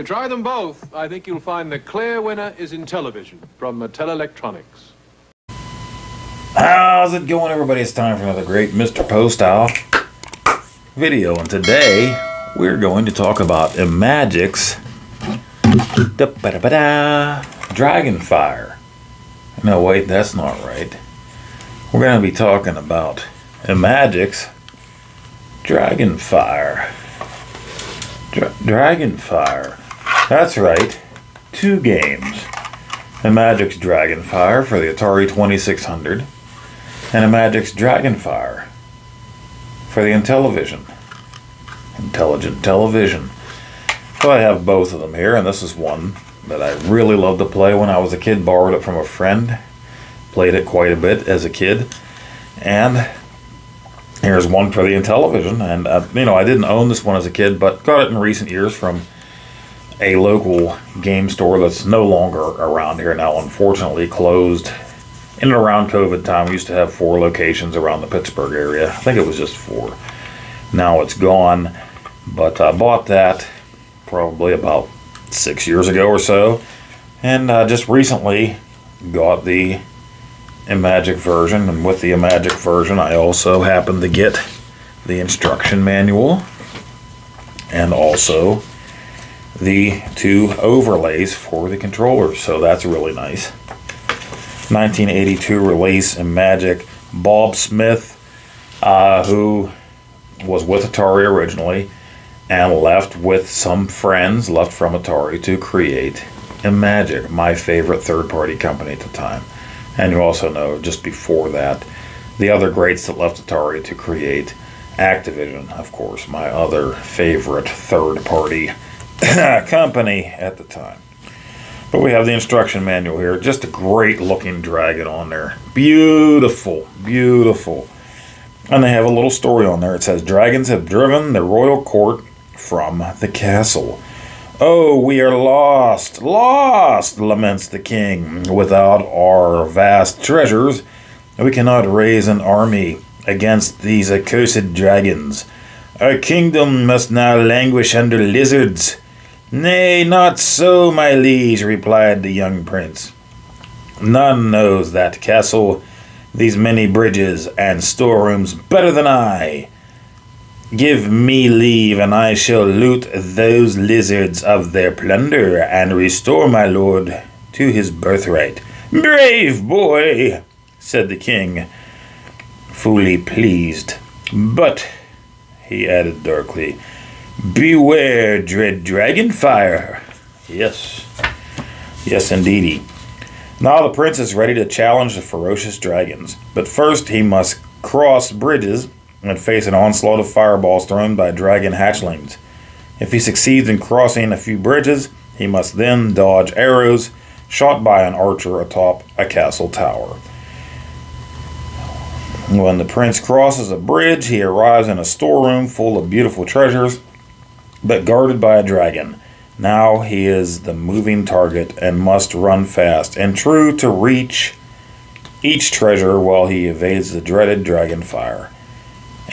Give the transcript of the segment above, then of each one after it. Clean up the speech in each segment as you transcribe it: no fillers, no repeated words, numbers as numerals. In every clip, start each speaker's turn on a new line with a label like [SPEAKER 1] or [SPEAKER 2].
[SPEAKER 1] you try them both, I think you'll find the clear winner is Intellivision from Mattel Electronics.
[SPEAKER 2] How's it going, everybody? It's time for another great Mr. Poestyle video, and today we're going to talk about Imagic's Dragonfire. No, wait, that's not right. We're going to be talking about Imagic's Dragonfire. Dragonfire. That's right. 2 games. Imagic's Dragonfire for the Atari 2600 and Imagic's Dragonfire for the Intellivision. Intelligent Television. So I have both of them here, and this is one that I really loved to play when I was a kid. Borrowed it from a friend. Played it quite a bit as a kid. And here's one for the Intellivision. And, I didn't own this one as a kid, but got it in recent years from a local game store that's no longer around here now, unfortunately closed in and around COVID time. We used to have 4 locations around the Pittsburgh area. I think it was just 4. Now it's gone, but I bought that probably about 6 years ago or so, and just recently got the Imagic version. And with the Imagic version, I also happened to get the instruction manual and also the 2 overlays for the controllers, so that's really nice. 1982 release Imagic. Bob Smith, who was with Atari originally and left with some friends left from Atari to create Imagic, my favorite third-party company at the time. And you also know, just before that, the other greats that left Atari to create Activision, of course, my other favorite third-party company at the time. But we have the instruction manual here. Just a great looking dragon on there. Beautiful, beautiful. And they have a little story on there. It says, dragons have driven the royal court from the castle. Oh, we are lost, lost, laments the king. Without our vast treasures, we cannot raise an army against these accursed dragons. Our kingdom must now languish under lizards. Nay, not so, my liege, replied the young prince. None knows that castle, these many bridges and storerooms better than I. Give me leave, and I shall loot those lizards of their plunder and restore my lord to his birthright. Brave boy, said the king, fully pleased. But, he added darkly, beware, dread Dragonfire. Yes. Yes, indeedy. Now the prince is ready to challenge the ferocious dragons, but first he must cross bridges and face an onslaught of fireballs thrown by dragon hatchlings. If he succeeds in crossing a few bridges, he must then dodge arrows shot by an archer atop a castle tower. When the prince crosses a bridge, he arrives in a storeroom full of beautiful treasures, but guarded by a dragon. Now he is the moving target and must run fast and true to reach each treasure while he evades the dreaded Dragonfire.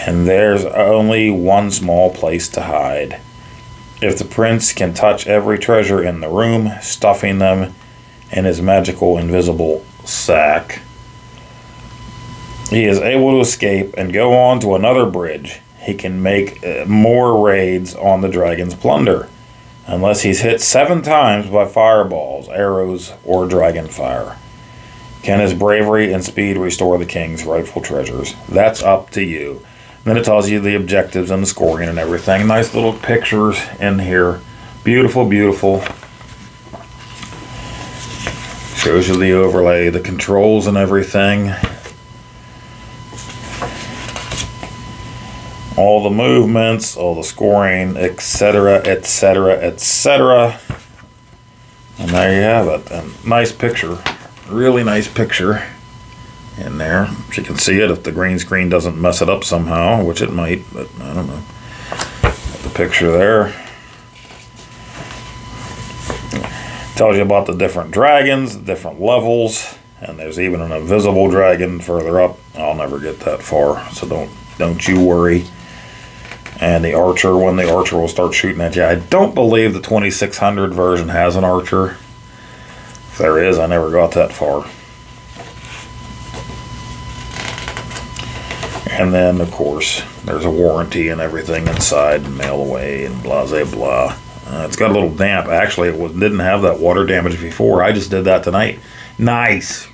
[SPEAKER 2] And there's only one small place to hide. If the prince can touch every treasure in the room, stuffing them in his magical invisible sack, he is able to escape and go on to another bridge. He can make more raids on the dragon's plunder, unless he's hit 7 times by fireballs, arrows, or Dragonfire. Can his bravery and speed restore the king's rightful treasures? That's up to you. Then it tells you the objectives and the scoring and everything. Nice little pictures in here. Beautiful, beautiful. Shows you the overlay, the controls and everything. All the movements, all the scoring, etc., etc., etc. And there you have it. And nice picture. Really nice picture in there. If you can see it, if the green screen doesn't mess it up somehow, which it might, but I don't know. Got the picture there. Tells you about the different dragons, the different levels, and there's even an invisible dragon further up. I'll never get that far, so don't you worry. And the archer, when the archer will start shooting at you. I don't believe the 2600 version has an archer. If there is, I never got that far. And then, of course, there's a warranty and everything inside, and mail away, and blah, blah, blah. It's got a little damp. Actually, it didn't have that water damage before. I just did that tonight. Nice.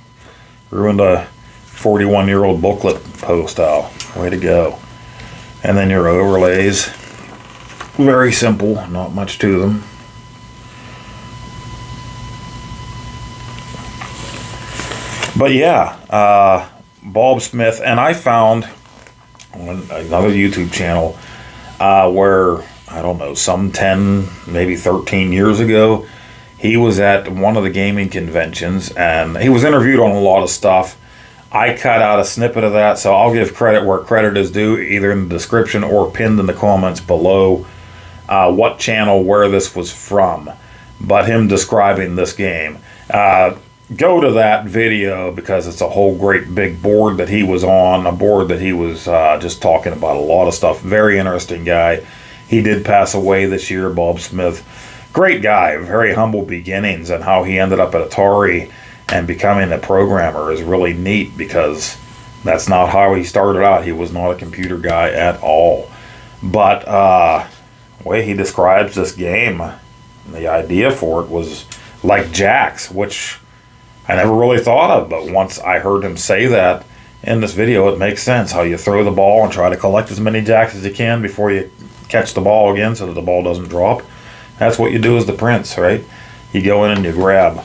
[SPEAKER 2] Ruined a 41-year-old booklet Poestyle. Way to go. And then your overlays. Very simple. Not much to them. But yeah, Bob Smith. And I found on another YouTube channel where, I don't know, some 10, maybe 13 years ago, he was at one of the gaming conventions, and he was interviewed on a lot of stuff. I cut out a snippet of that, so I'll give credit where credit is due, either in the description or pinned in the comments below what channel, where this was from. But him describing this game. Go to that video because it's a whole great big board that he was on, a board that he was just talking about a lot of stuff. Very interesting guy. He did pass away this year, Bob Smith. Great guy, very humble beginnings, and how he ended up at Atari and becoming a programmer is really neat because that's not how he started out. He was not a computer guy at all. But the way he describes this game, the idea for it was like jacks, which I never really thought of, but once I heard him say that in this video, it makes sense. How you throw the ball and try to collect as many jacks as you can before you catch the ball again so that the ball doesn't drop. That's what you do as the prince, right? You go in and you grab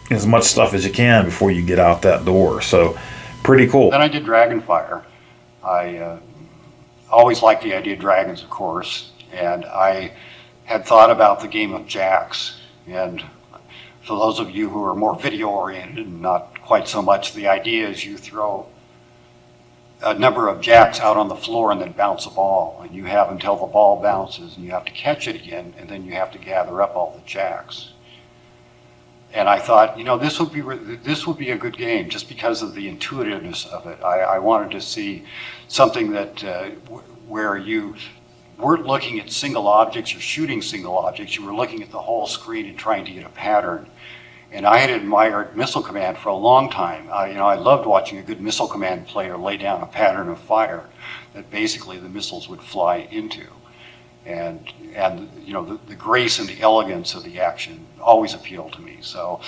[SPEAKER 2] as much stuff as you can before you get out that door. So, pretty cool.
[SPEAKER 3] Then I did Dragonfire. I always liked the idea of dragons, of course, and I had thought about the game of jacks. And for those of you who are more video-oriented and not quite so much, the idea is you throw a number of jacks out on the floor and then bounce a ball, and you have until the ball bounces, and you have to catch it again, and then you have to gather up all the jacks. And I thought, you know, this would be a good game just because of the intuitiveness of it. I wanted to see something that where you weren't looking at single objects or shooting single objects. You were looking at the whole screen and trying to get a pattern. And I had admired Missile Command for a long time. I loved watching a good Missile Command player lay down a pattern of fire that basically the missiles would fly into. And you know, the grace and the elegance of the action always appealed to me. So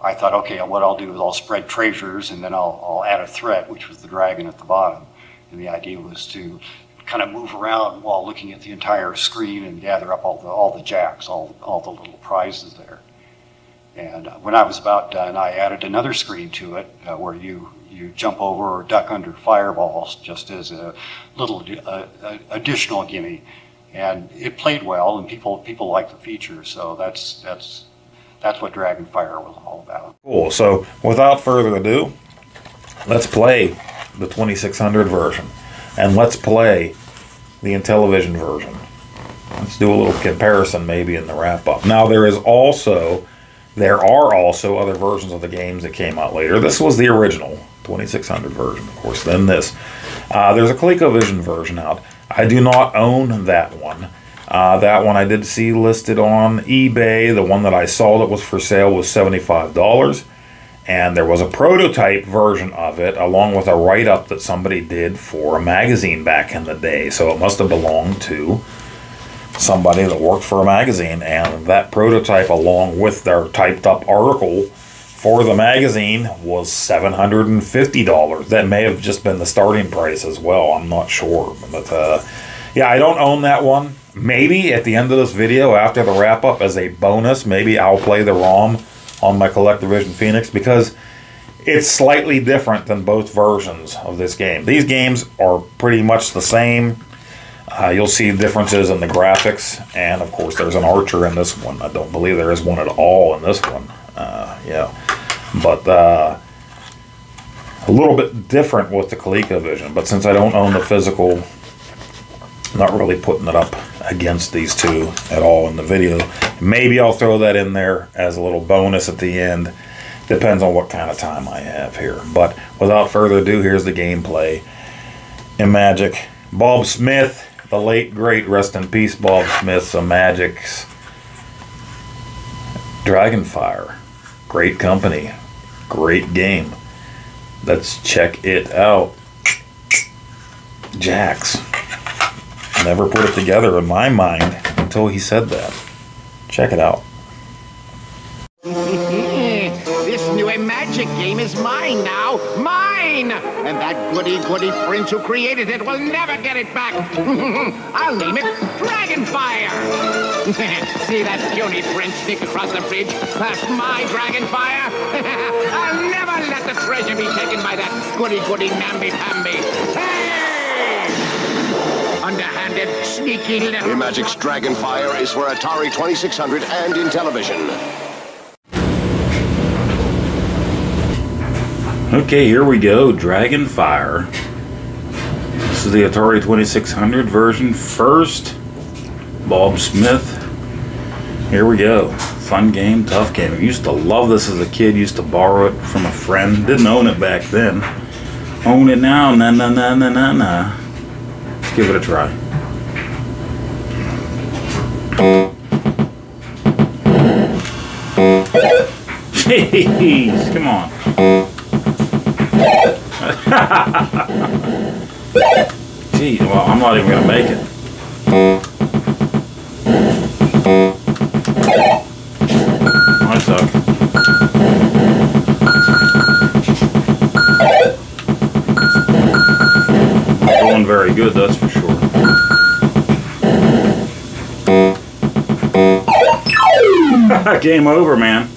[SPEAKER 3] I thought, okay, what I'll do is I'll spread treasures, and then I'll add a threat, which was the dragon at the bottom. And the idea was to kind of move around while looking at the entire screen and gather up all the jacks, all the little prizes there. And when I was about done, I added another screen to it where you jump over or duck under fireballs just as a little additional gimme. And it played well, and people liked the feature. So that's what Dragonfire was all about.
[SPEAKER 2] Cool. So without further ado, let's play the 2600 version, and let's play the Intellivision version. Let's do a little comparison maybe in the wrap-up. Now there are also other versions of the games that came out later. This was the original 2600 version, of course. Then this. There's a Colecovision version out. I do not own that one. That one I did see listed on eBay. The one that I saw that was for sale was $75. And there was a prototype version of it along with a write-up that somebody did for a magazine back in the day. So it must have belonged to somebody that worked for a magazine, and that prototype along with their typed up article for the magazine was $750. That may have just been the starting price as well, I'm not sure. But yeah, I don't own that one. Maybe at the end of this video, after the wrap up as a bonus, maybe I'll play the ROM on my Colecovision Phoenix, because it's slightly different than both versions of this game. These games are pretty much the same. You'll see differences in the graphics, and of course there's an archer in this one. I don't believe there is one at all in this one. Yeah, but a little bit different with the ColecoVision. But since I don't own the physical, I'm not really putting it up against these two at all in the video. Maybe I'll throw that in there as a little bonus at the end. Depends on what kind of time I have here. But without further ado, here's the gameplay. Imagic Bob Smith, the late great, rest in peace, Bob Smith's Imagic's Dragonfire. Great company, great game. Let's check it out. Jax. Never put it together in my mind until he said that. Check it out.
[SPEAKER 4] This new Imagic game is mine now. Mine! And that goody prince who created it will never get it back. I'll name it Dragonfire. See that puny prince sneak across the bridge past my Dragonfire? I'll never let the treasure be taken by that goody namby-pamby. Hey! Underhanded, sneaky little...
[SPEAKER 5] Imagic's Dragonfire is for Atari 2600 and Intellivision.
[SPEAKER 2] Okay, here we go. Dragonfire. This is the Atari 2600 version first. Bob Smith. Here we go. Fun game, tough game. I used to love this as a kid. Used to borrow it from a friend. Didn't own it back then. Own it now. Na. Let's give it a try. Jeez, come on. Gee, well, I'm not even gonna make it. I suck. Not doing very good, that's for sure. Game over, man.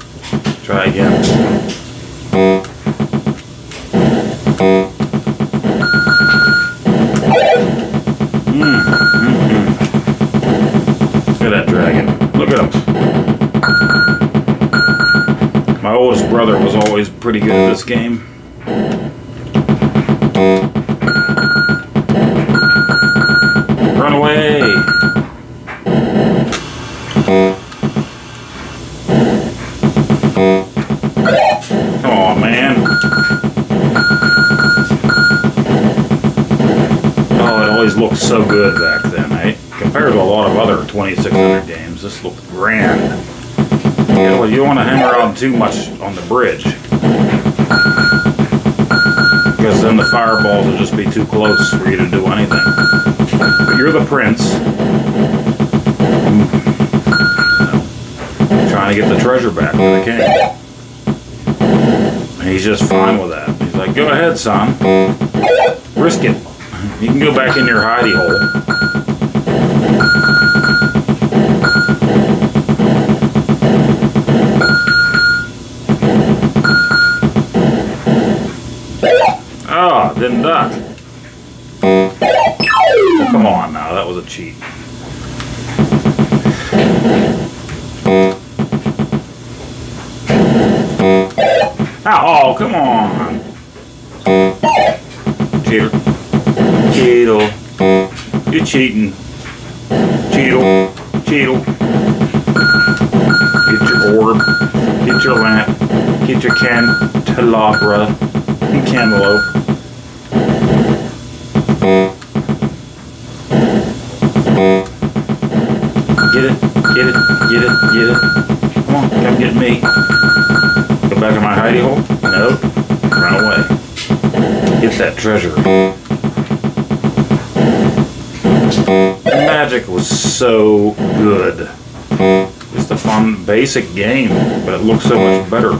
[SPEAKER 2] Try again. Look at that dragon. Look at him. My oldest brother was always pretty good at this game. Run away! Come on, man. Oh, it always looked so good back then, eh? Compared to a lot of other 2600 games, this looked grand. You know, you don't want to hang around too much on the bridge, because then the fireballs will just be too close for you to do anything. But you're the prince, trying to get the treasure back for the king. And he's just fine with that. He's like, go ahead, son. Risk it. You can go back in your hidey hole. Oh, didn't duck. Oh, come on now, that was a cheat. Oh, come on. Cheater. Cheetle. You're cheating. Cheetle. Cheetle. Get your orb. Get your lamp. Get your candelabra. Cantaloupe. Get it. Get it. Get it. Get it. Come on, come get me. Go back in my hidey hole? Nope. Run away. Get that treasure. Magic was so good. Just a fun, basic game, but it looked so much better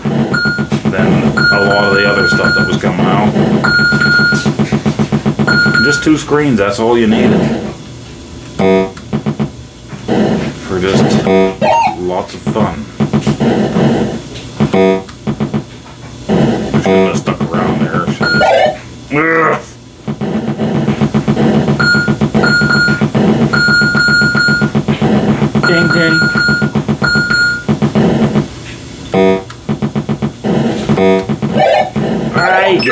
[SPEAKER 2] than a lot of the other stuff that was coming out. Just 2 screens, that's all you needed. For just lots of fun. I shouldn't have stuck around there. Ugh. Ding ding. Right.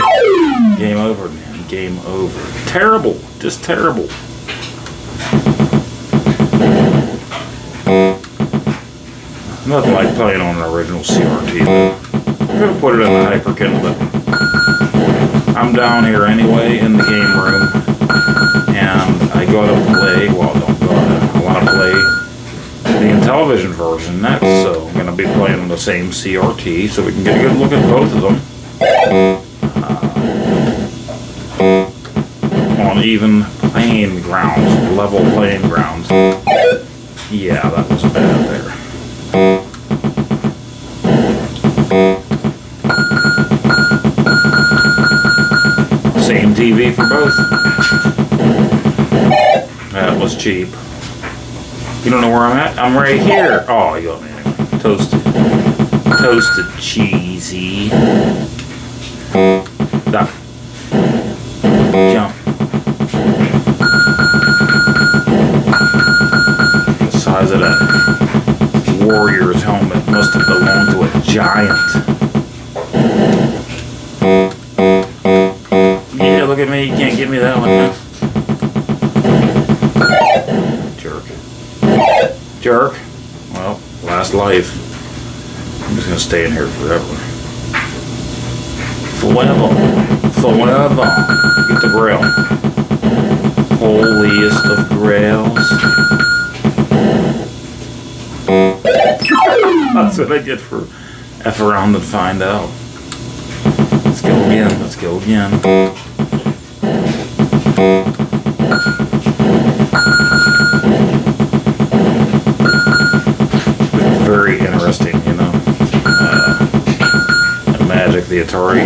[SPEAKER 2] Game over, man. Game over. Terrible. Just terrible. Nothing like playing on an original CRT. Could have put it in the Hyperkin, but I'm down here anyway in the game room, and I go to play, well, don't go to, I want to play the Intellivision version next, so I'm going to be playing the same CRT, so we can get a good look at both of them. On even playing grounds, level playing grounds. Yeah, that was bad there. Same TV for both. That was cheap. You don't know where I'm at? I'm right here. Oh, you got me anyway. Toasted cheesy. Duck. Jump. The size of that warrior's helmet must have belonged to a giant. Yeah, look at me. You can't give me that one, huh? Jerk. Jerk. Well, last life. I'm just gonna stay in here forever. Forever. Get the grail. Holiest of grails. That's what I get for F around and find out. Let's go again. Let's go again. Very interesting, you know. Imagic, the Atari,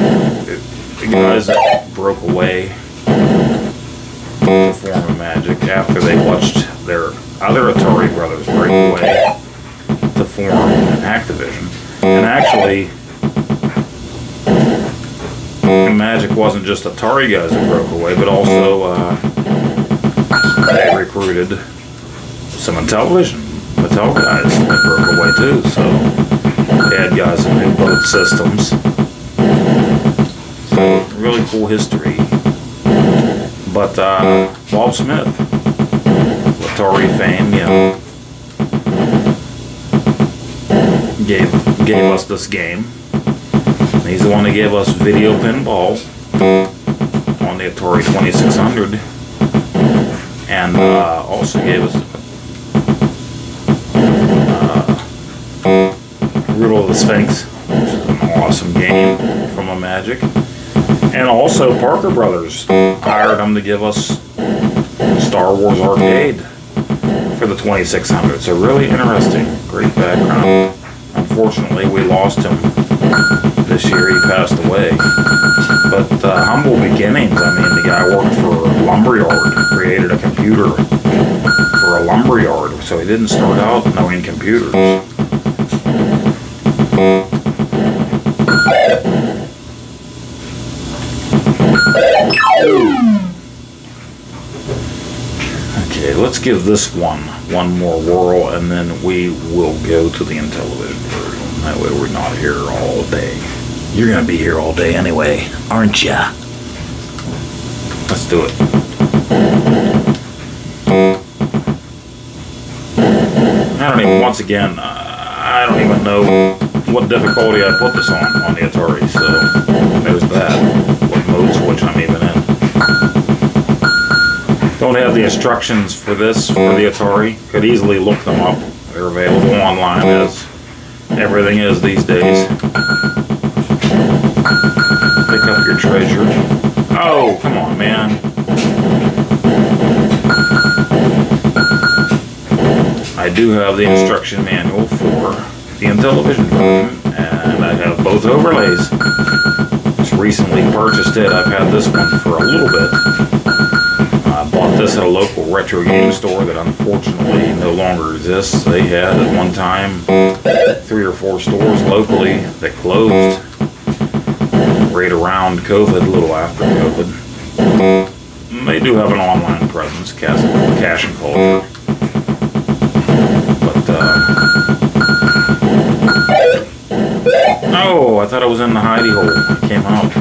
[SPEAKER 2] the guys that broke away to form Imagic after they watched their other Atari brothers break away to form Activision. And actually, Imagic wasn't just Atari guys that broke away, but also they recruited some Intellivision Mattel guys that broke away too. So they had guys that knew both systems. So really cool history. But Bob Smith, Atari fame, you know, gave us this game. He's the one that gave us video pinball on the Atari 2600, and also gave us Riddle of the Sphinx, which is an awesome game from Imagic. And also Parker Brothers hired him to give us Star Wars Arcade for the 2600. So really interesting, great background. Unfortunately, we lost him this year. He passed away. But humble beginnings. I mean, the guy worked for a lumberyard, created a computer for a lumberyard. So he didn't start out knowing computers. Okay, let's give this one more whirl, and then we will go to the Intellivision version. That way we're not here all day. You're gonna be here all day anyway, aren't ya? Let's do it. I don't even, once again, I don't even know what difficulty I put this on the Atari, so there's that. What mode switch I'm even in. Don't have the instructions for this for the Atari. Could easily look them up. They're available online, as everything is these days. Pick up your treasure. Oh, come on, man. I do have the instruction manual for the Intellivision version, and I have both overlays. Just recently purchased it. I've had this one for a little bit. I bought this at a local retro game store that unfortunately no longer exists. They had at one time 3 or 4 stores locally that closed right around COVID, a little after COVID. And they do have an online presence, Cash and Culture. But, oh, I thought I was in the hidey hole. It came out.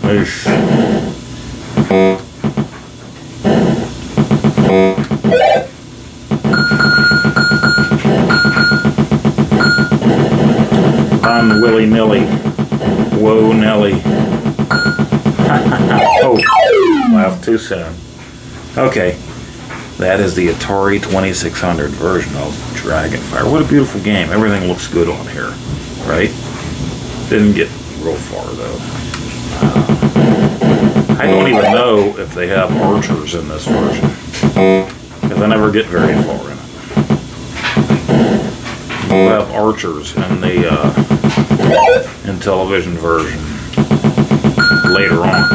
[SPEAKER 2] Oof. going willy-nilly. Whoa, Nelly. Oh, laughed too soon. Okay, that is the Atari 2600 version of Dragonfire. What a beautiful game. Everything looks good on here, right? Didn't get real far, though. I don't even know if they have archers in this version, because I never get very far in it. We'll have archers in the Intellivision version later on.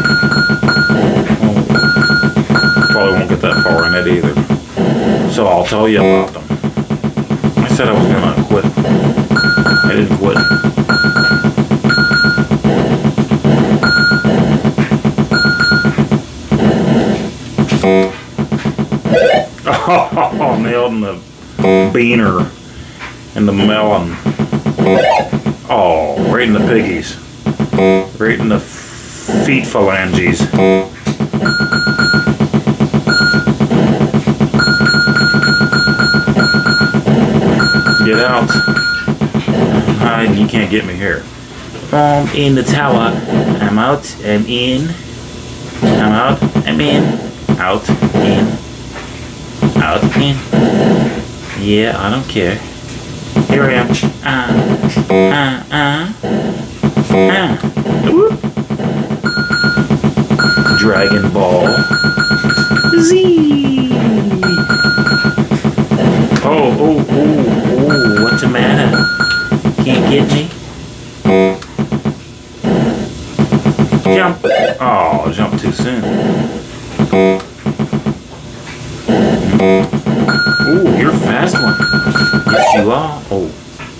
[SPEAKER 2] Probably won't get that far in it either. So I'll tell you about them. I said I was gonna quit. I didn't quit. Oh, nailed in the beaner and the melon. Oh, right in the piggies. Right in the feet phalanges. Get out. You can't get me here. I'm in the tower. I'm out. I'm in. I'm out. I'm in. Out. In. Out. In. Yeah, I don't care. Here I am. Whoop. Dragon Ball Z. Oh, what's the matter? Can't get me? Jump. Oh, jump too soon. Ooh, you're a fast one. Yes, you are. Oh,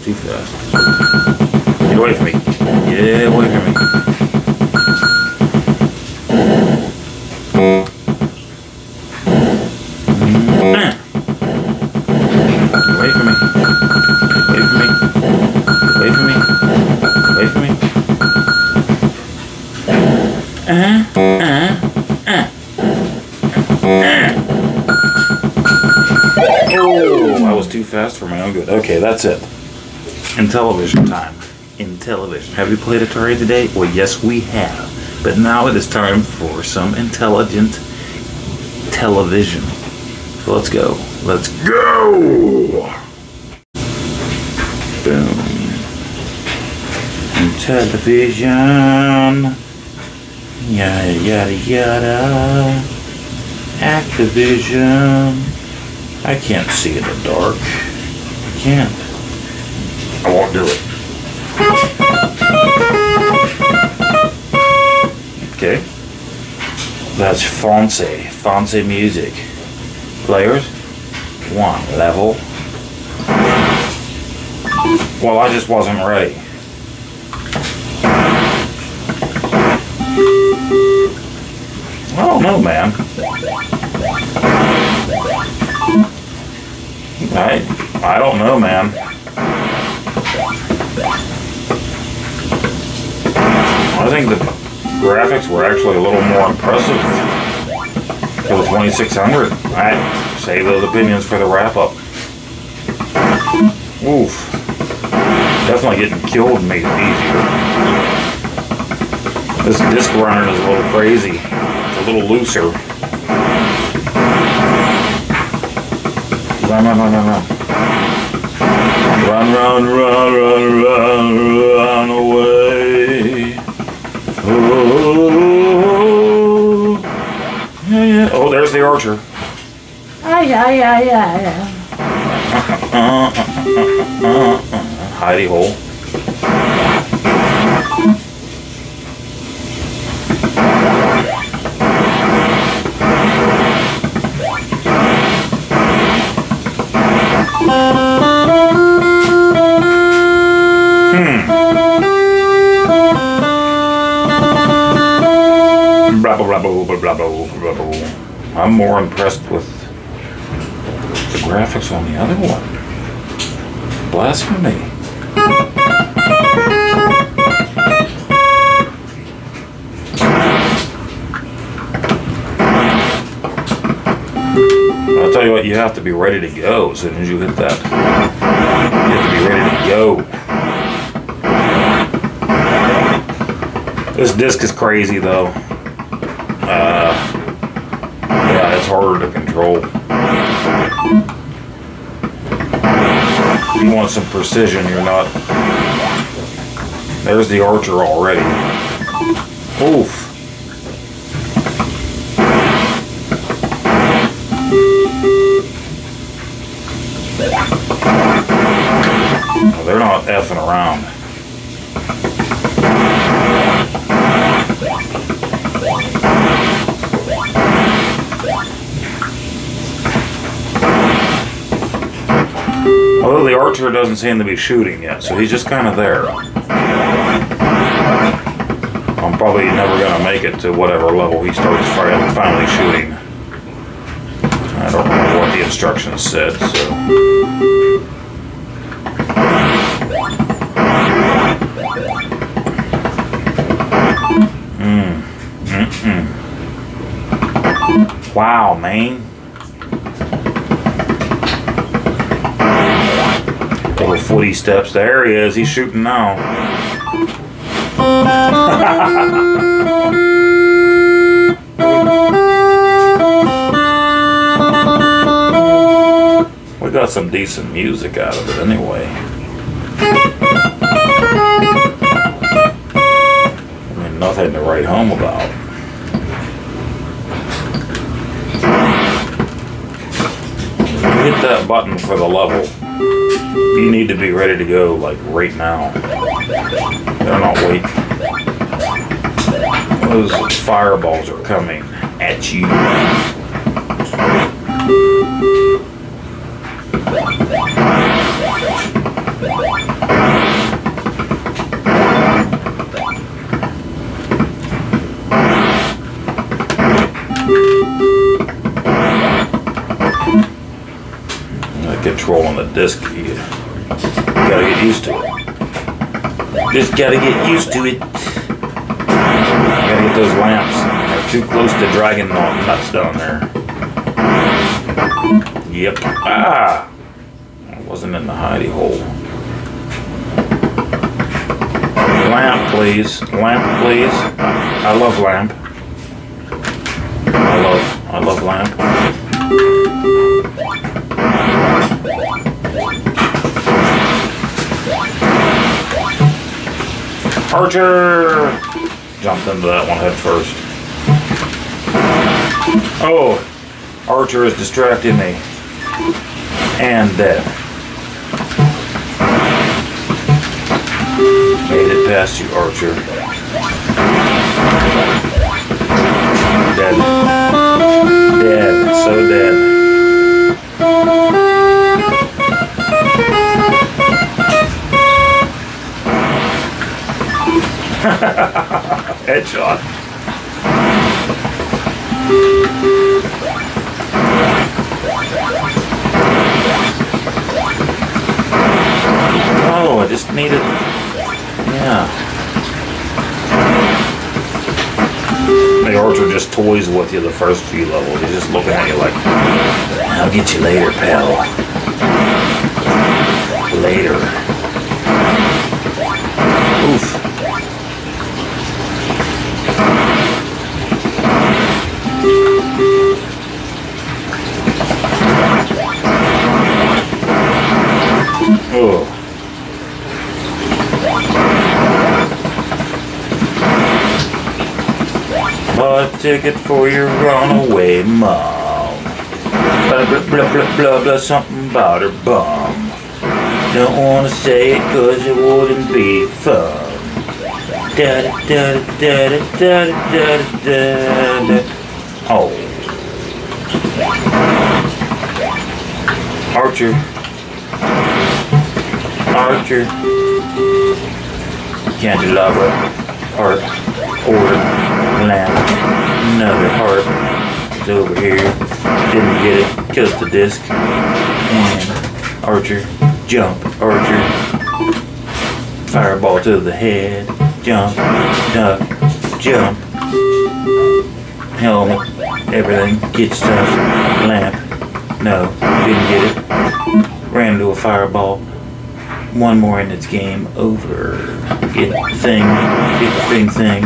[SPEAKER 2] too fast. Get away from me. Get away from me. Away from me. Away from me. Away from me. Away from me. Oh, I was too fast for my own good. Okay, that's it. Intellivision time. Intellivision. Have you played Atari today? Well, yes, we have. But now it is time for some intelligent television. So let's go. Let's go! Boom. Intellivision. Yada, yada, yada. Activision. I can't see in the dark. I can't. I won't do it. Okay. That's Fonse music. Players. 1 level. Well, I just wasn't ready. I don't know, man. I don't know, man. I think the graphics were actually a little more impressive for the 2600. I save those opinions for the wrap-up. Oof. Definitely getting killed made it easier. This disc runner is a little crazy. It's a little looser. Run, run, run, run, run. Run, run, run, run, run, run away. Oh, yeah, yeah. Oh, there's the archer. Hidey hole. I'm more impressed with the graphics on the other one. Blasphemy. I'll tell you what, you have to be ready to go as soon as you hit that. You have to be ready to go. This disc is crazy though. Yeah, it's harder to control. If you want some precision, you're not. There's the Archer already. Oof. They're not effing around. Although the Archer doesn't seem to be shooting yet, so he's just kind of there. I'm probably never going to make it to whatever level he starts finally shooting. I don't remember what the instructions said, so... Wow, man. Little footy steps. There he is. He's shooting now. We got some decent music out of it anyway. I mean, nothing to write home about. Hit that button for the level. You need to be ready to go like right now. They're not waiting. Those fireballs are coming at you. Controlling the disc, you gotta get used to it. Just gotta get used to it. Gotta get those lamps. They're too close to dragon nuts down there. Yep. Ah! I wasn't in the hidey hole. Lamp, please. Lamp, please. I love lamp. I love lamp. Archer! Jumped into that one head first. Oh, Archer is distracting me. And dead. Made it past you, Archer. Dead. Dead. So dead. Headshot. Oh, I just needed... Yeah. The Archer just toys with you the first few levels. He's just looking at you like, I'll get you later, pal. Later. Oof. Oh. Buy a ticket for your runaway mom. Blah, blah, blah, blah, blah, blah, something about her bum. Don't wanna say it cause it wouldn't be fun. Da da da da da da da da da. Oh. Archer. Archer. Candelabra. Heart. Order. Lamp. Another heart. It's over here. Didn't get it. Kills the disc. And Archer. Jump. Archer. Fireball to the head. Jump. Duck. Jump. Helmet. Everything. Get stuff. Lamp. No. Didn't get it. Ran into a fireball. One more and it's game over. Get the thing, get the thing.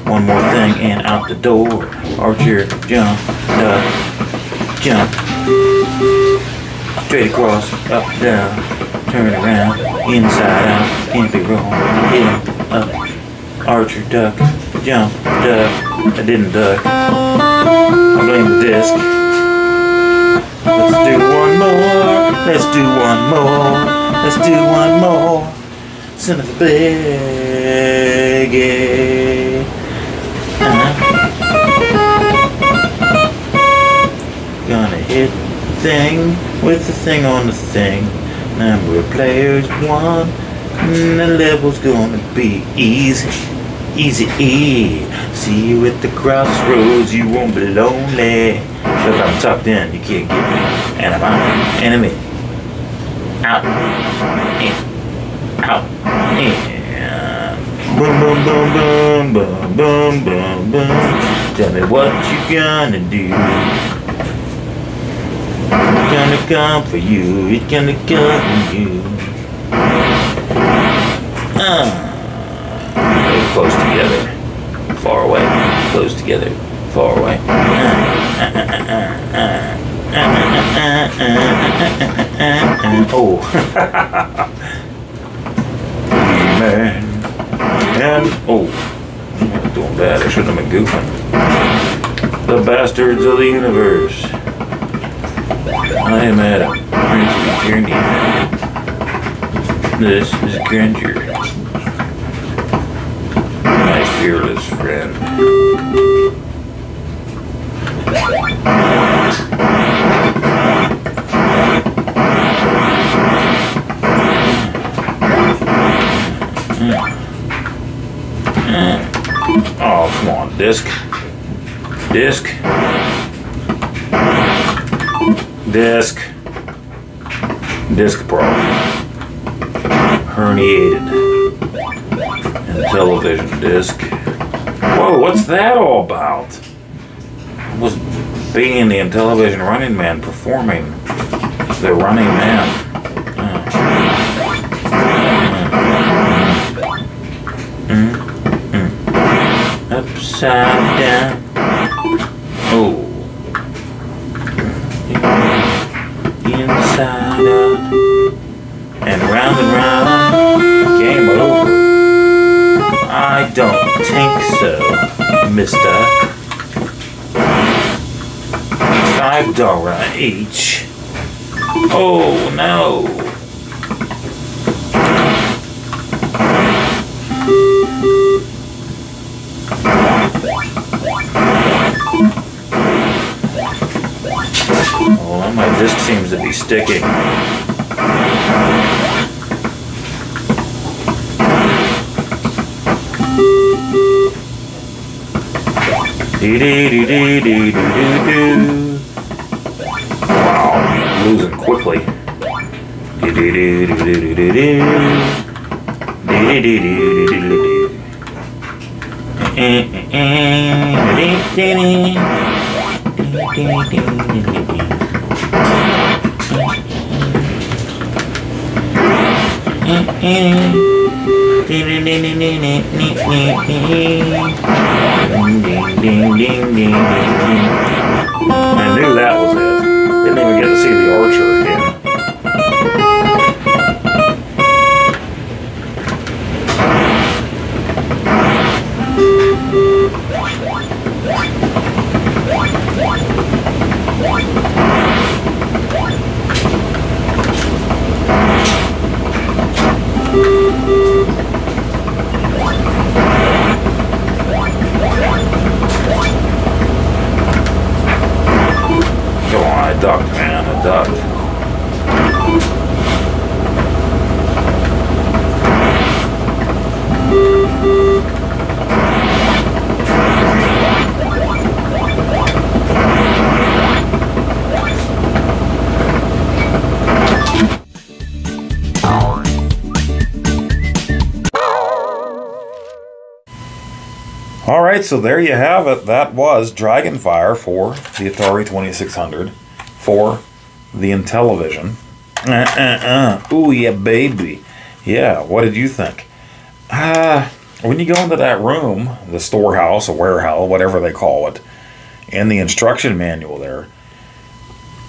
[SPEAKER 2] One more thing and out the door. Archer, jump, duck, jump. Straight across, up, down, turn around, inside out, can't be wrong. Hit him, up, archer, duck, jump, duck. I didn't duck. I blame the disc. Let's do one more. Let's do one more. Let's do one more. Son of a biggie. Gonna hit the thing with the thing on the thing. Number of players 1. And the level's gonna be easy. Easy. See you at the crossroads. You won't be lonely. Look, I'm tucked in. You can't get me. And I'm out. Enemy. Out. In. Out. In. Boom, boom, boom, boom, boom, boom, boom, boom. Tell me what you gonna do. It's gonna come for you. It's gonna come for you. Close together. Far away. Close together. Far away. Oh. Man. And, oh. I'm doing bad. I shouldn't have been goofing. The bastards of the universe. I am at a journey. This is grandeur. My fearless friend. Oh, come on, disc. Disc. Disc. Disc problem. Herniated. Intellivision disc. Whoa, what's that all about? Was being the Intellivision running man performing the running man. Upside down. Oh. Inside out. And round. Game over. I don't think so, mister. $5 each. Oh no. Well, my disc seems to be sticking. Wow, losing quickly. I knew that was it. Didn't even get to see the archer again. Come on, I ducked, man, I ducked. Alright, so there you have it. That was Dragonfire for the Atari 2600 for the Intellivision. Ooh, yeah, baby. Yeah, what did you think? When you go into that room, the storehouse, or warehouse, whatever they call it, and the instruction manual there,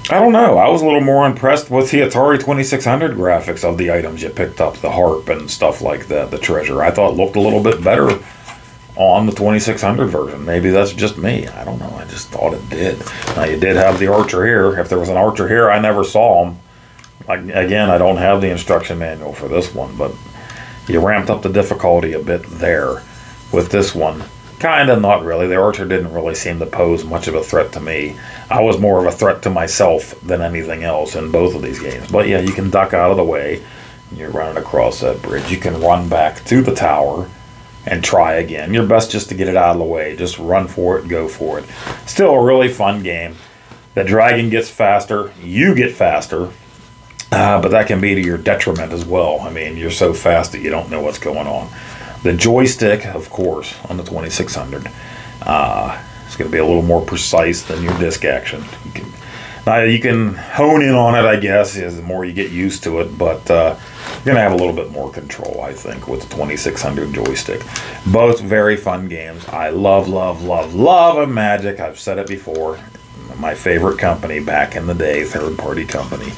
[SPEAKER 2] I don't know. I was a little more impressed with the Atari 2600 graphics of the items you picked up, the harp and stuff like that, the treasure. I thought it looked a little bit better on the 2600 version. Maybe that's just me. I don't know. I just thought it did. Now, you did have the archer here. If there was an archer here, I never saw him. Again, I don't have the instruction manual for this one, but you ramped up the difficulty a bit there with this one. Kind of, not really. The archer didn't really seem to pose much of a threat to me. I was more of a threat to myself than anything else in both of these games. But yeah, you can duck out of the way. You're running across that bridge. You can run back to the tower and try again. Your best just to get it out of the way. Just run for it, go for it. Still a really fun game. The dragon gets faster. You get faster. But that can be to your detriment as well. I mean, you're so fast that you don't know what's going on. The joystick, of course, on the 2600, it's going to be a little more precise than your disc action. You can hone in on it, I guess, as the more you get used to it, but you're going to have a little bit more control, I think, with the 2600 joystick. Both very fun games. I love Imagic. I've said it before. My favorite company back in the day, third-party company.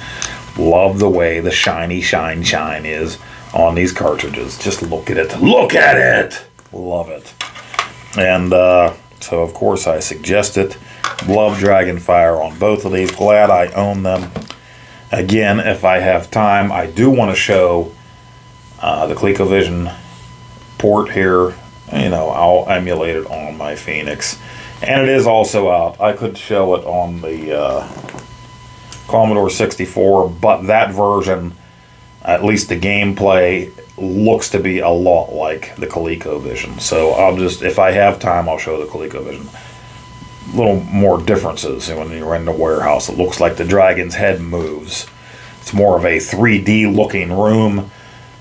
[SPEAKER 2] Love the way the shiny shine is on these cartridges. Just look at it. Look at it! Love it. And so, of course, I suggest it. Love Dragonfire on both of these. Glad I own them. Again, if I have time, I do want to show the Colecovision port here. You know, I'll emulate it on my Phoenix. And it is also out. I could show it on the Commodore 64, but that version, at least the gameplay, looks to be a lot like the Colecovision. So I'll just, if I have time, I'll show the Colecovision. A little more differences when you're in the warehouse. It looks like the dragon's head moves. It's more of a 3D looking room,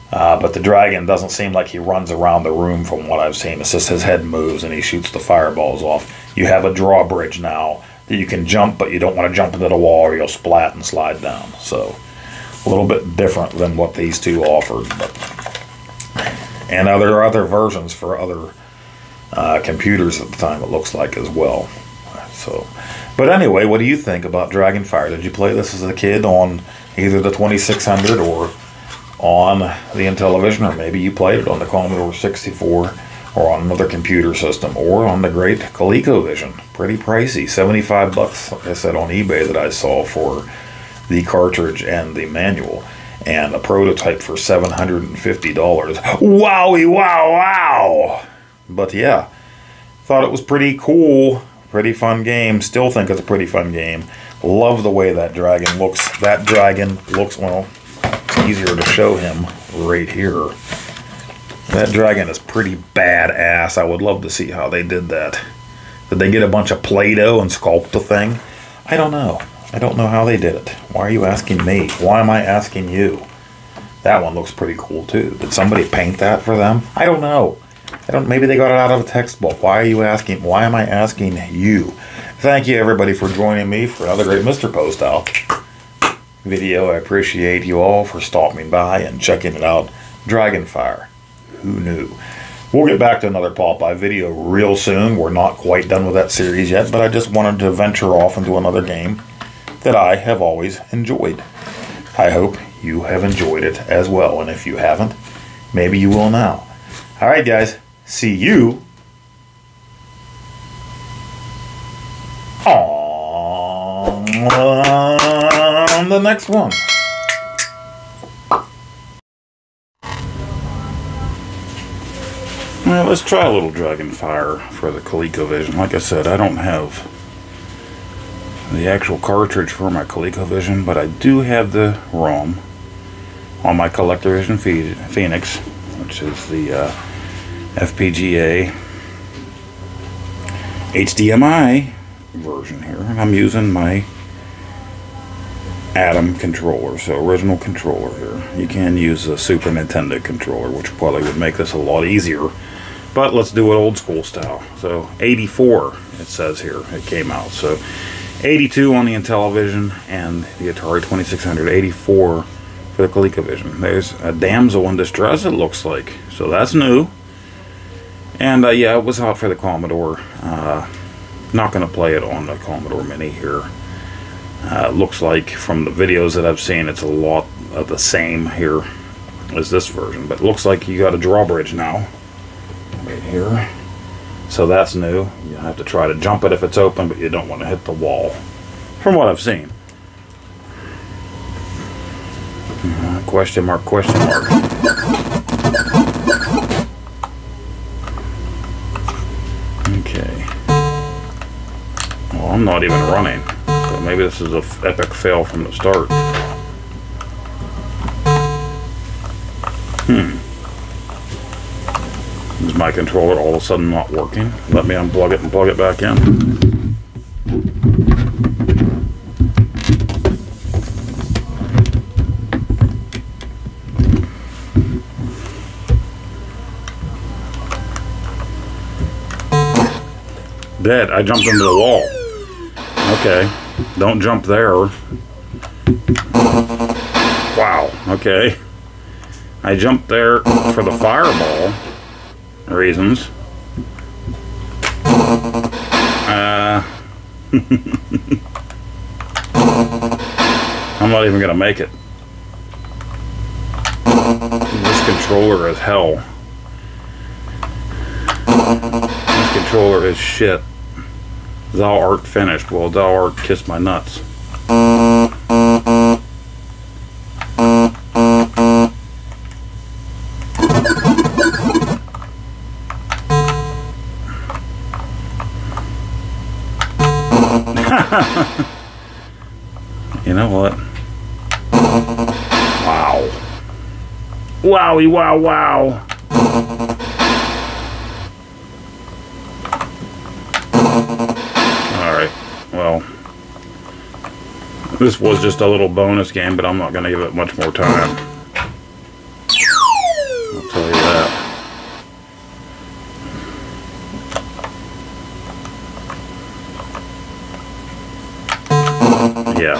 [SPEAKER 2] but the dragon doesn't seem like he runs around the room from what I've seen. It's just his head moves and he shoots the fireballs off. You have a drawbridge now that you can jump, but you don't want to jump into the wall or you'll splat and slide down. So a little bit different than what these two offered. And there are other versions for other computers at the time, it looks like, as well. So, but anyway, what do you think about Dragonfire? Did you play this as a kid on either the 2600 or on the Intellivision, or maybe you played it on the Commodore 64 or on another computer system, or on the great Colecovision? Pretty pricey, 75 bucks, like I said, on eBay that I saw for the cartridge and the manual, and a prototype for $750. Wowie, wow! But yeah, thought it was pretty cool. Pretty fun game. Still think it's a pretty fun game. Love the way that dragon looks. That dragon looks, well, it's easier to show him right here. That dragon is pretty badass. I would love to see how they did that. Did they get a bunch of Play-Doh and sculpt the thing? I don't know. I don't know how they did it. Why are you asking me? Why am I asking you? That one looks pretty cool too. Did somebody paint that for them? I don't know. Maybe they got it out of a textbook. Why are you asking? Why am I asking you? Thank you, everybody, for joining me for another great Mr. Poestyle video. I appreciate you all for stopping by and checking it out. Dragonfire. Who knew? We'll get back to another Popeye video real soon. We're not quite done with that series yet, but I just wanted to venture off into another game that I have always enjoyed. I hope you have enjoyed it as well, and if you haven't, maybe you will now. All right, guys. See you on the next one. Well, let's try a little Dragonfire for the Colecovision. Like I said, I don't have the actual cartridge for my Colecovision, but I do have the ROM on my Colecovision Phoenix, which is the FPGA HDMI version here, and I'm using my Atom controller, so original controller here. You can use a Super Nintendo controller, which probably would make this a lot easier, but let's do it old school style. So 84 it says here it came out, so 82 on the Intellivision and the Atari 2600, 84 for for the Colecovision. There's a damsel in distress, it looks like. So that's new. And yeah, it was out for the Commodore. Not going to play it on the Commodore Mini here. Looks like from the videos that I've seen, it's a lot of the same here as this version. But it looks like you got a drawbridge now. Right here. So that's new. You have to try to jump it if it's open, but you don't want to hit the wall. From what I've seen. Question mark, question mark. Okay. Well, I'm not even running. So maybe this is an epic fail from the start. Is my controller all of a sudden not working? Let me unplug it and plug it back in. Dead. I jumped into the wall. Okay. Don't jump there. Wow. Okay. I jumped there for the fireball reasons. I'm not even gonna make it. This controller is hell. This controller is shit. Thou art finished. Well, thou art kiss my nuts. You know what? Wow. Wowie, wow, wow. Alright, well, this was just a little bonus game, but I'm not going to give it much more time. I'll tell you that. Yeah.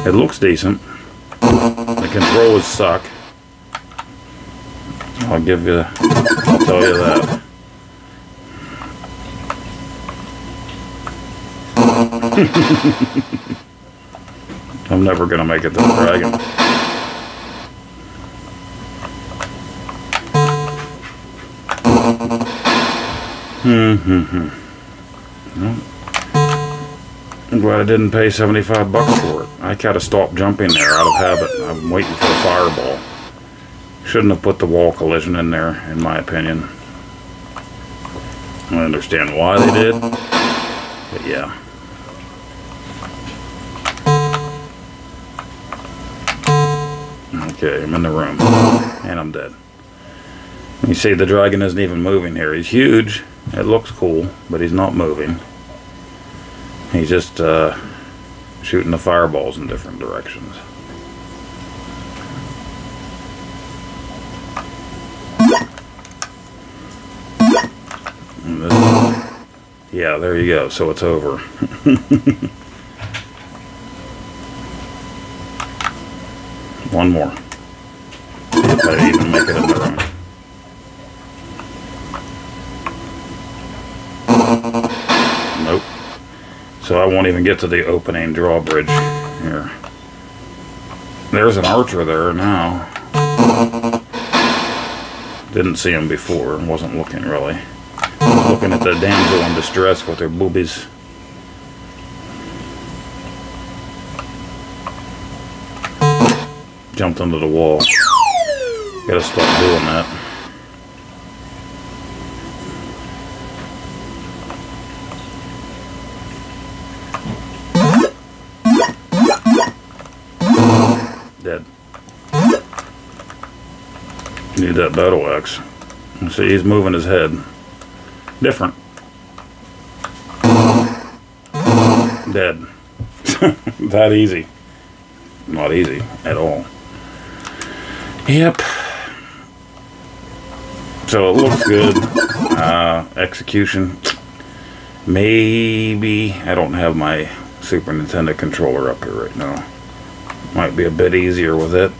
[SPEAKER 2] It looks decent. The controls suck. I'll tell you that. I'm never gonna make it to the dragon. Well, I'm glad I didn't pay 75 bucks for it. I gotta stop jumping there out of habit. I'm waiting for a fireball. Shouldn't have put the wall collision in there, in my opinion. I understand why they did, but yeah. Okay, I'm in the room, and I'm dead. You see, the dragon isn't even moving here. He's huge. It looks cool, but he's not moving. He's just shooting the fireballs in different directions. Yeah, there you go. So it's over. One more. If I even make it in the room. Nope. So I won't even get to the opening drawbridge here. There's an archer there now. Didn't see him before. Wasn't looking really. Looking at the damsel in distress with her boobies. Jumped into the wall. Gotta stop doing that. Dead. Need that battle axe. See, he's moving his head. Different. Dead. That easy. Not easy at all. Yep. So it looks good. Execution. Maybe. I don't have my Super Nintendo controller up here right now. Might be a bit easier with it.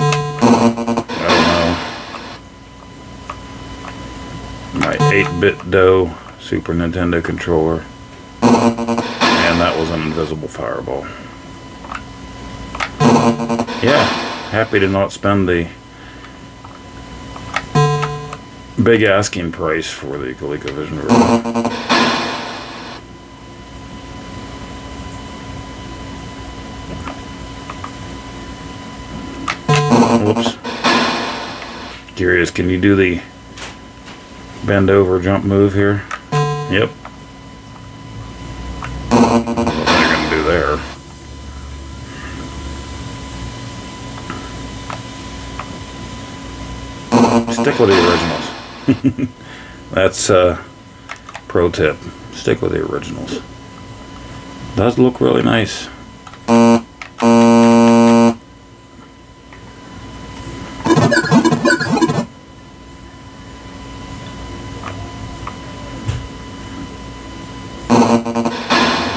[SPEAKER 2] I don't know. My 8-bit DOE Super Nintendo controller. And that was an invisible fireball. Yeah, happy to not spend the big asking price for the Colecovision version. Whoops. Curious, can you do the bend over jump move here? Yep. What are you going to do there? Stick with the originals. That's pro tip. Stick with the originals. Does look really nice.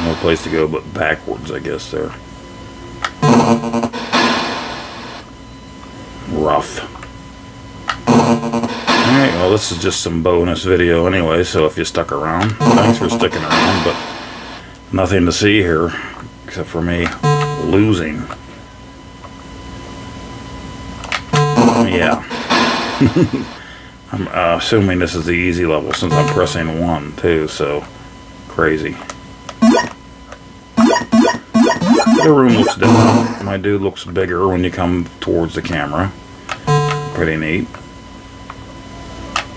[SPEAKER 2] No place to go but backwards, I guess there. Rough. Alright, well this is just some bonus video anyway, so if you stuck around, thanks for sticking around, but nothing to see here except for me losing. Yeah. I'm assuming this is the easy level since I'm pressing 1 too, so crazy. The room looks different. My dude looks bigger when you come towards the camera. Pretty neat.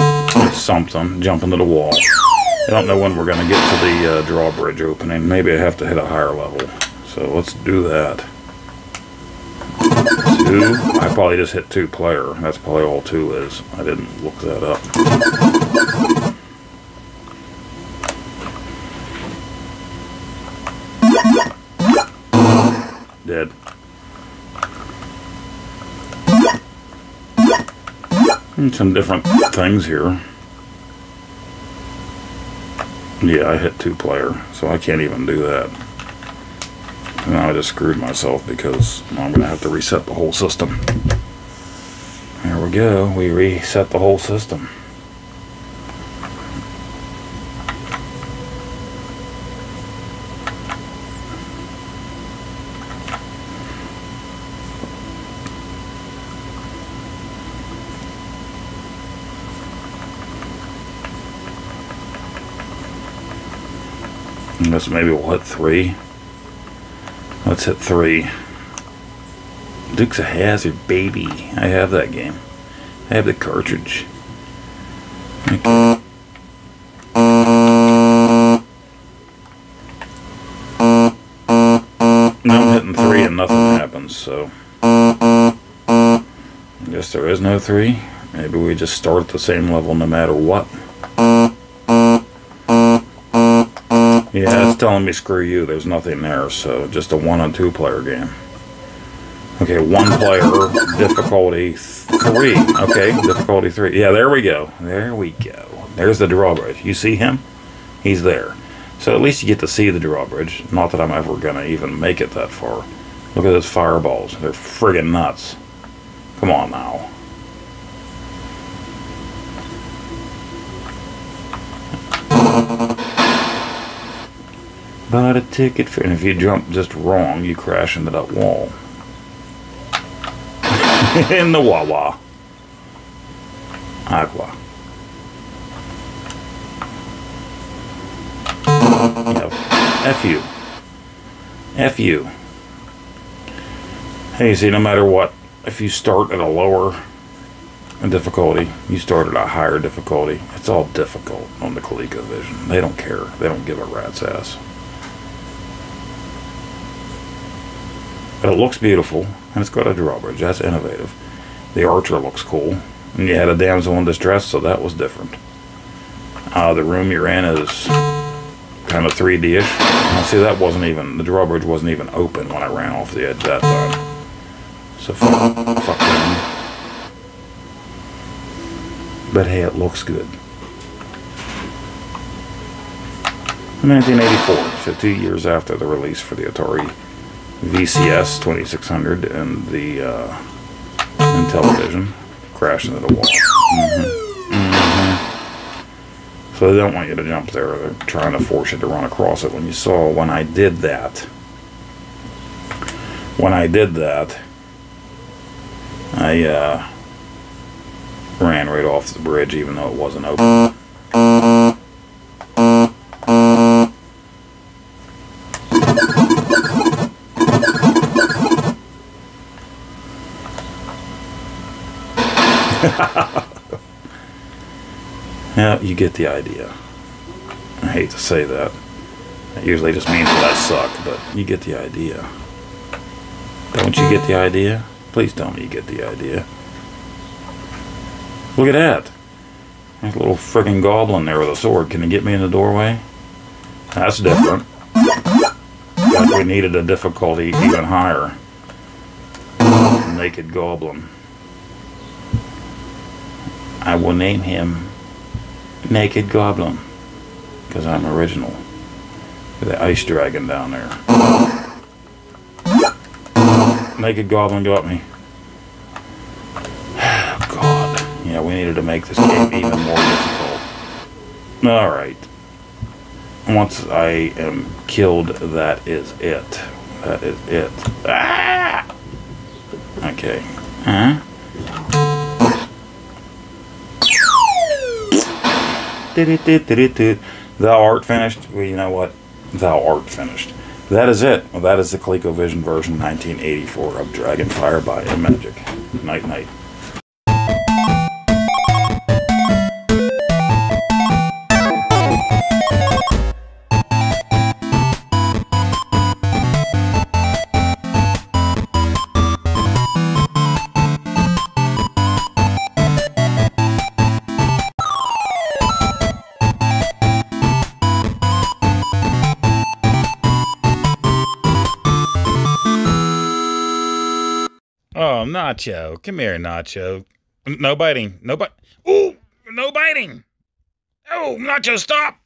[SPEAKER 2] It's something. Jump into the wall. I don't know when we're going to get to the drawbridge opening. Maybe I have to hit a higher level. So let's do that. 2. I probably just hit 2 player. That's probably all 2 is. I didn't look that up. Dead. And some different things here. Yeah, I hit 2 player, so I can't even do that. And now I just screwed myself because I'm going to have to reset the whole system. There we go. We reset the whole system. I guess maybe we'll hit 3. Let's hit 3. Dukes of Hazzard, baby. I have that game. I have the cartridge. Okay. Now I'm hitting 3 and nothing happens, so I guess there is no 3. Maybe we just start at the same level no matter what. Yeah, it's telling me screw you, there's nothing there, so just a 1 and 2 player game. Okay, 1 player, difficulty 3. Okay, difficulty 3. Yeah, there we go. There we go. There's the drawbridge. You see him? He's there. So at least you get to see the drawbridge. Not that I'm ever going to even make it that far. Look at those fireballs. They're friggin' nuts. Come on now. Bought a ticket for, and if you jump just wrong, you crash into that wall. In the Wawa. Agua. Yep. F you. F you. Hey, see, no matter what, if you start at a lower difficulty, you start at a higher difficulty, it's all difficult on the ColecoVision. They don't care. They don't give a rat's ass. But it looks beautiful, and it's got a drawbridge. That's innovative. The archer looks cool. And you had a damsel in distress, so that was different. The room you're in is kind of 3D-ish. Now, see, that wasn't even, the drawbridge wasn't even open when I ran off the edge that time. So fuck them. But hey, it looks good. In 1984, so 2 years after the release for the Atari VCS 2600 and the Intellivision, crashed into the wall. So they don't want you to jump there. They're trying to force you to run across it. When I did that, I ran right off the bridge even though it wasn't open. Yeah, you get the idea. I hate to say that. It usually just means that I suck, but you get the idea. Don't you get the idea? Please tell me you get the idea. Look at that. There's a little friggin' goblin there with a sword. Can you get me in the doorway? That's different. But we needed a difficulty even higher. Naked goblin. I will name him Naked Goblin, because I'm original. The ice dragon down there. Naked Goblin got me. God. Yeah, we needed to make this game even more difficult. Alright. Once I am killed, that is it. That is it. Ah! Okay. Huh? Thou art finished. Well, you know what? Thou art finished. That is it. Well, that is the Colecovision version 1984 of Dragonfire by Imagic. Night night. Oh, Nacho. Come here, Nacho. No biting. No bite. Ooh, no biting. Oh, Nacho, stop.